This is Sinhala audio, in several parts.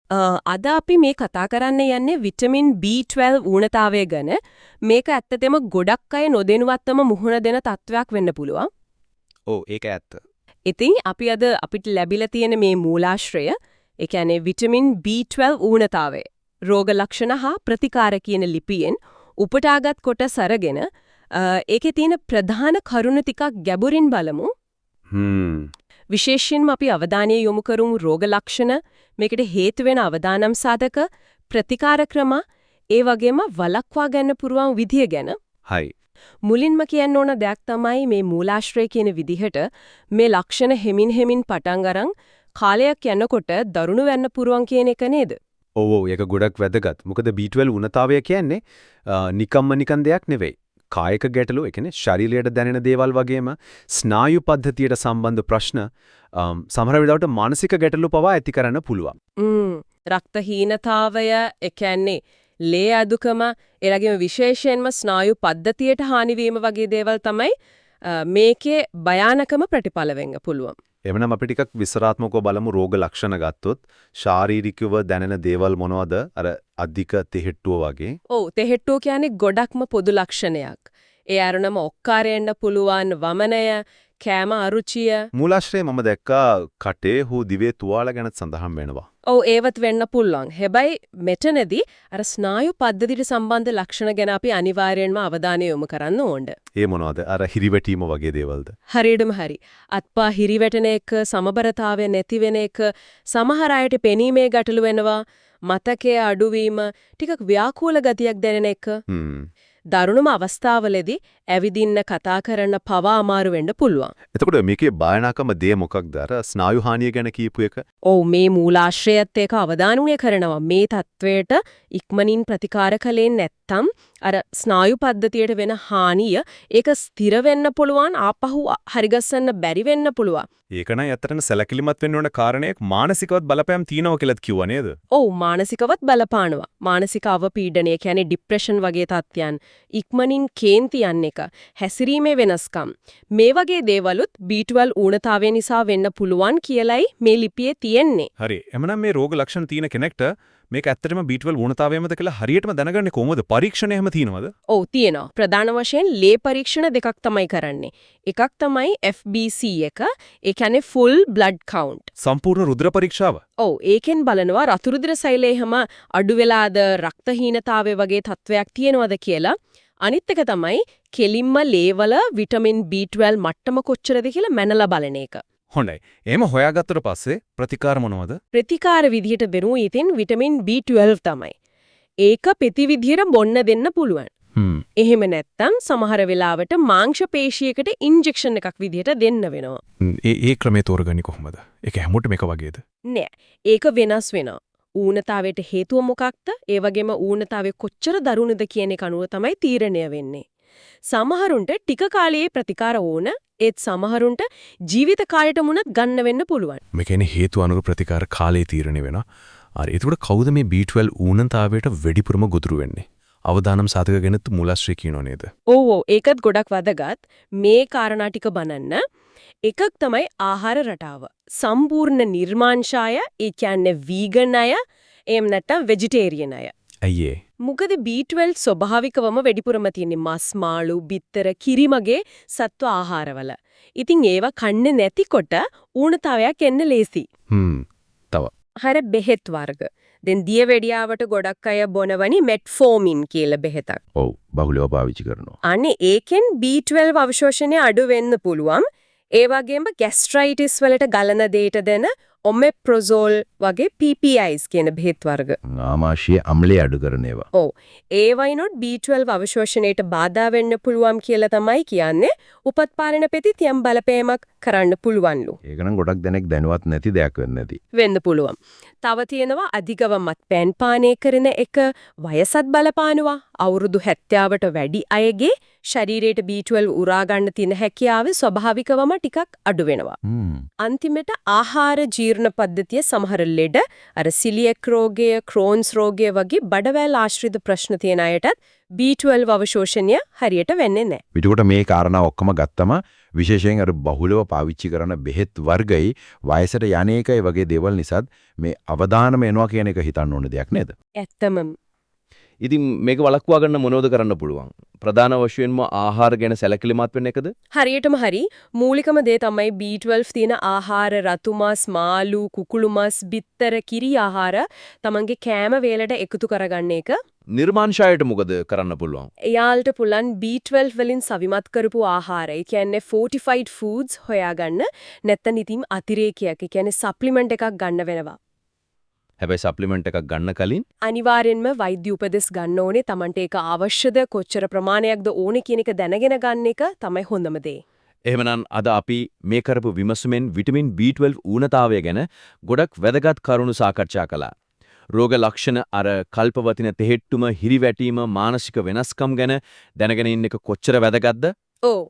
අද අපි මේ කතා කරන්න යන්නේ විටමින් B12 ඌනතාවය ගැන. මේක ඇත්තටම ගොඩක් අය නොදැනුවත්වම මුහුණ දෙන තත්වයක් වෙන්න පුළුවන්. ඔව් ඒක ඇත්ත. ඉතින් අපි අද අපිට ලැබිලා තියෙන මේ මූලාශ්‍රය, ඒ කියන්නේ විටමින් B12 ඌනතාවය, රෝග ලක්ෂණ හා ප්‍රතිකාර කියන ලිපියෙන් උපුටාගත් කොටස අරගෙන ඒකේ තියෙන ප්‍රධාන කරුණු ටිකක් ගැඹුරින් බලමු. විශේෂයෙන්ම අපි අවධානය යොමු කරමු රෝග ලක්ෂණ, මේකට හේතු වෙන අවදානම් සාධක, ප්‍රතිකාර ක්‍රම, ඒ වගේම වළක්වා ගන්න පුරුවන් විදිය ගැන. හයි. මුලින්ම කියන්න ඕන දෙයක් තමයි මේ මූලාශ්‍රය කියන විදිහට මේ ලක්ෂණ හෙමින් පටන් ගන්න කාලයක් යනකොට දරුණු වෙන්න පුරුවන් කියන එක නේද? ඔව් ඒක ගොඩක් වැදගත්. මොකද B12 ඌනතාවය කියන්නේ නිකන් දෙයක් නෙවෙයි. කායික ගැටලු, ඒ කියන්නේ ශරීරයට දැනෙන දේවල් වගේම ස්නායු පද්ධතියට සම්බන්ධ ප්‍රශ්න, සමහර වෙලාවට මානසික ගැටලු පවා ඇති කරන්න පුළුවන්. රක්තහීනතාවය, ඒ කියන්නේ ලේ අඩුකම, ඒ වගේම විශේෂයෙන්ම ස්නායු පද්ධතියට හානි වීම වගේ දේවල් තමයි මේකේ භයානකම ප්‍රතිඵල වෙන්න පුළුවන්. එවනම් අපි ටිකක් විස්තරාත්මකව බලමු රෝග ලක්ෂණ ගත්තොත් ශාරීරිකව දැනෙන දේවල් මොනවද? අර අධික තෙහෙට්ටුව වගේ. ඔව් තෙහෙට්ටුව කියන්නේ ගොඩක්ම පොදු ලක්ෂණයක්. ඒ අරුණම ඔක්කාරයෙන්න පුළුවන් වමනය, කෑම අරුචිය. මූලාශ්‍රයේ මම දැක්කා කටේ හෝ දිවේ තුවාල ගැන සඳහන් වෙනවා. ඔව් ඒවත් වෙන්න පුළුවන්. හැබැයි මෙතනදී අර ස්නායු පද්ධතියට සම්බන්ධ ලක්ෂණ ගැන අපි අනිවාර්යයෙන්ම අවධානය යොමු කරන්න ඕන. ඒ මොනවද? අර හිරිවැටීම වගේ දේවල්ද? හරියටම හරි. අත්පා හිරිවැටෙන එක, සමබරතාවය නැති වෙන එක, සමහර අයට පෙනීමේ ගැටලු වෙනවා, මතකයේ අඩුවීම, ටිකක් ව්‍යාකූල ගතියක් දැනෙන එක. දරුණුම අවස්ථාවලදී ඇවිදින්න කතා කරන්න පවා අමාරු වෙන්න පුළුවන්. එතකොට මේකේ භයානකම දේ මොකක්ද? අර ස්නායු හානිය ගැන කියපු එක. ඔව් මේ මූලාශ්‍රයත් ඒක අවධානය කරනවා. මේ තත්වයට ඉක්මනින් ප්‍රතිකාර කළේ නැත්නම් අර ස්නායු පද්ධතියට වෙන හානිය ඒක ස්ථිර වෙන්න පුළුවන්, ආපහු හරිගස්සන්න බැරි වෙන්න පුළුවන්. ඒක නම් ඇත්තටම සැලකිලිමත් වෙන්න ඕන කාරණයක්. මානසිකවත් බලපෑම් තියෙනවා කියලාත් කිව්වා නේද? ඔව් මානසිකවත් බලපානවා. මානසික අවපීඩනය කියන්නේ ડિප්‍රෙෂන් වගේ තත්ත්වයන්, ඉක්මනින් කේන්ති යන්නේ, හැසිරීමේ වෙනස්කම්, මේ වගේ දේවලුත් B12 ඌනතාවය නිසා වෙන්න පුළුවන් කියලයි මේ ලිපියේ තියෙන්නේ. හරි. එමනම් මේ රෝග ලක්ෂණ තියෙන කෙනෙක්ට මේක ඇත්තටම B12 ඌනතාවයමද කියලා හරියටම දැනගන්නේ කොහොමද? පරීක්ෂණ එහෙම තියෙනවද? ඔව් තියෙනවා. ප්‍රධාන වශයෙන් ලේ පරීක්ෂණ දෙකක් තමයි කරන්නේ. එකක් තමයි FBC එක, ඒ කියන්නේ full blood count. සම්පූර්ණ රුධිර පරීක්ෂාව. ඔව් ඒකෙන් බලනවා රතු රුධිර සෛලයේ හැම අඩු වෙලාද, රක්තහීනතාවය වගේ තත්වයක් තියෙනවද කියලා. අනිත් එක තමයි කෙලින්ම ලේවල විටමින් B12 මට්ටම කොච්චරද කියලා මැනලා බලන එක. හොඳයි. එහෙම හොයාගත්තට පස්සේ ප්‍රතිකාර මොනවද? ප්‍රතිකාර විදිහට බෙරුව ඉතින් විටමින් B12 තමයි. ඒක පෙති විදිහට බොන්න දෙන්න පුළුවන්. එහෙම නැත්නම් සමහර වෙලාවට මාංශ පේශියකට ඉන්ජෙක්ෂන් එකක් විදිහට දෙන්න වෙනවා. ඒ ක්‍රමේ තෝරගන්නේ කොහොමද? ඒක හැමෝටම එක වගේද? නෑ. ඒක වෙනස් වෙනවා. ඌනතාවයට හේතුව මොකක්ද? ඒ වගේම ඌනතාවය කොච්චර දරුණුද කියන එක අනුව තමයි තීරණය වෙන්නේ. සමහරුන්ට ටික කාලයේ ප්‍රතිකාර ඕන, ඒත් සමහරුන්ට ජීවිත කාලයටම උනත් ගන්න වෙන්න පුළුවන්. මේ කියන්නේ හේතු අනුව ප්‍රතිකාර කාලයේ තීරණය වෙනවා. අර ඒකට කවුද මේ B12 ඌනතාවයට වැඩිපුරම ගොදුරු වෙන්නේ? අවදානම් සාධක ගැනත් මූලාශ්‍රය කියනෝ නේද? ඔව් ඒකත් ගොඩක් වැදගත්. මේ කාරණා ටික බලන්න. එකක් තමයි ආහාර රටාව. සම්පූර්ණ නිර්මාංශය, ඒ කියන්නේ වීගන් අය, එහෙම නැත්නම් වෙජිටේරියන් අය. අයියේ. මොකද B12 ස්වභාවිකවම වැඩිපුරම තියෙන්නේ මස්, මාළු, බිත්තර, කිරිමගේ සත්ව ආහාරවල. ඉතින් ඒවා කන්නේ නැතිකොට ඌනතාවයක් එන්න ලේසි. තව. හර බෙහෙත් වර්ග. දැන් දියවැඩියාවට ගොඩක් අය බොනවනි මෙට්ෆෝමින් කියලා බෙහෙතක්. ඔව් බහුලව පාවිච්චි කරනවා. අනේ ඒකෙන් B12 අවශෝෂණය අඩු වෙන්න පුළුවන්. ඒ වගේම ગેස්ට්‍රයිටිස් වලට ගලන දෙයට දෙන ඔමෙප්‍රොසෝල් වගේ PPIs කියන බෙහෙත් වර්ග. ආමාශය අම්ලය අඩු කරන ඒවා. ඔව්. ඒ වයින්ොත් B12 අවශෝෂණයට බාධා වෙන්න පුළුවන් කියලා තමයි කියන්නේ. උපත් පාලන පෙති තියම් බලපෑමක් කරන්න පුළුවන්ලු. ඒක නම් ගොඩක් දෙනෙක් දැනුවත් නැති දෙයක් වෙන්න ඇති. වෙන්න පුළුවන්. තව තියෙනවා අධිකව මත්පැන් පානය කරන එක, වයසත් බලපානවා. අවුරුදු 70ට වැඩි අයගේ ශරීරයට B12 උරා ගන්න තියෙන හැකියාව ස්වභාවිකවම ටිකක් අඩු වෙනවා. අන්තිමට ආහාර ජීර්ණ ජීර්ණ පද්ධතිය සමහර ලෙඩ අර සිලියක් රෝගය, ක්‍රෝන්ස් රෝගය වගේ බඩවැල් ආශ්‍රිත ප්‍රශ්න තියෙන අයටත් B12 අවශෝෂණය හරියට වෙන්නේ නැහැ. පිටුකොට මේ කාරණා ඔක්කොම ගත්තම විශේෂයෙන් අර බහුලව පාවිච්චි කරන බෙහෙත් වර්ගයි වයසට යන්නේකයි වගේ දේවල් නිසාත් මේ අවදානම එනවා කියන එක හිතන්න ඕන දෙයක් නේද? ඇත්තම ඉතින් මේක වළක්වා ගන්න මොනවද කරන්න පුළුවන්? ප්‍රධාන වශයෙන්ම ආහාර ගැන සැලකිලිමත් වෙන එකද? හරියටම හරි මූලිකම දේ තමයි B12 තියෙන ආහාර රතු මස්, මාළු, කුකුළු මස්, බිත්තර, කිරි ආහාර තමන්ගේ කෑම වේලට එකතු කරගන්න එක. නිර්මාංශයට මොකද කරන්න පුළුවන්? එයාලට පුළුවන් B12 වලින් සවිමත් කරපු ආහාර, ඒ කියන්නේ fortified foods හොයාගන්න. නැත්නම් ඉතින් අතිරේකයක්, ඒ කියන්නේ සප්ලිමන්ට් එකක් ගන්න වෙනවා. හැබැයි සප්ලිමන්ට් එකක් ගන්න කලින් අනිවාර්යෙන්ම වෛද්‍ය උපදෙස් ගන්න ඕනේ. Tamante ඒක අවශ්‍යද, කොච්චර ප්‍රමාණයක්ද ඕනේ කියන එක දැනගෙන ගන්න එක තමයි හොඳම දේ. එහෙමනම් අද අපි මේ කරපු විමසුමෙන් විටමින් B12 ඌනතාවය ගැන ගොඩක් වැදගත් කරුණු සාකච්ඡා කළා. රෝග ලක්ෂණ අර කල්පවතින තෙහෙට්ටුම, හිරිවැටීම, මානසික වෙනස්කම් ගැන දැනගෙන ඉන්න එක කොච්චර වැදගත්ද? ඔව්.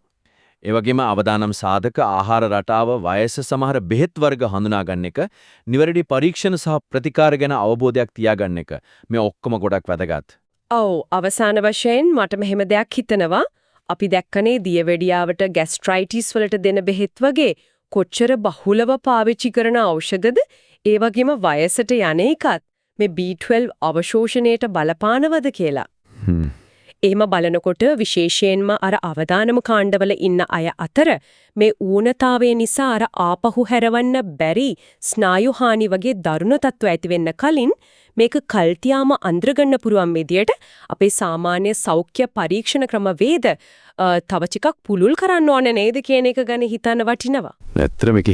ඒ වගේම අවදානම් සාධක, ආහාර රටාව, වයස, සමහර බෙහෙත් වර්ග හඳුනා ගන්න එක, නිවැරදි පරීක්ෂණ සහ ප්‍රතිකාර ගැන අවබෝධයක් තියාගන්න එක මේ ඔක්කොම ගොඩක් වැදගත්. ඔව්, අවසාන වශයෙන් මට මෙහෙම දෙයක් හිතෙනවා. අපි දැක්කනේ දියවැඩියාවට, ગેස්ට්‍රයිටිස් වලට දෙන බෙහෙත් වගේ කොච්චර බහුලව පාවිච්චි කරන ඖෂධද? ඒ වගේම වයසට යන එකත් මේ B12 අවශෝෂණයට බලපානවද කියලා. එහෙම බලනකොට විශේෂයෙන්ම අර අවදානම කාණ්ඩවල ඉන්න අය අතර මේ ඌනතාවය නිසා අර ආපහු හැරවන්න බැරි ස්නායු හානි වගේ දරුණු තත්ත්ව ඇති වෙන්න කලින් මේක කල්තියාම අඳුරගන්න පුරුවන් විදියට අපේ සාමාන්‍ය සෞඛ්‍ය පරීක්ෂණ ක්‍රම වේද තව ටිකක් පුළුල් කරන්න ඕන නේද කියන එක ගැන හිතන්න වටිනවා. ඇත්තට මේක